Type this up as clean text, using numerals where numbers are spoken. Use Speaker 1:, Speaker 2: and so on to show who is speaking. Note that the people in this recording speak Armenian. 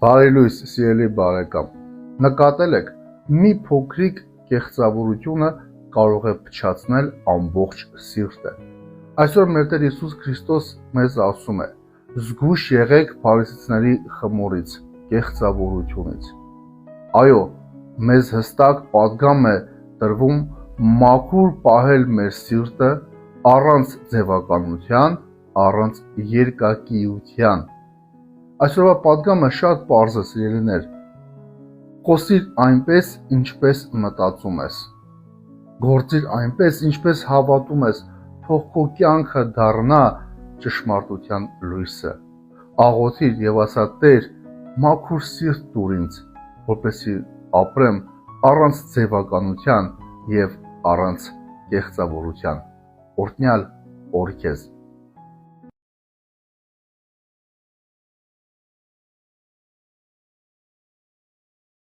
Speaker 1: Բարի լույս, սիրելի բարեկամ, նկատել եք, մի փոքրիկ կեղծավորությունը կարող է փչացնել ամբողջ սիրտը։ Այսօր մեր Տեր Հիսուս Քրիստոս մեզ ասում է. զգույշ եղեք փարիսեցիների խմորից, կեղծավորությունից։ Այո, մեզ հստակ պատգամ է տրվում մաքուր պահել մեր սիրտը առանց ձևականության, առանց երկակիության։ Այսօրվա պատգամը շատ պարզ է, սիրելիներ։ Խոսիր այնպես, ինչպես մտածում ես։ Գործիր այնպես, ինչպես հավատում ես, թող քո կյանքը դառնա ճշմարտության լույսը։ Աղոթիր եւ ասա. Տեր, մաքուր սիրտ տուր ինձ, որպեսզի ապրեմ առանց ձևականության եւ առանց կեղծավորության։ Օրհնյալ օր քեզ։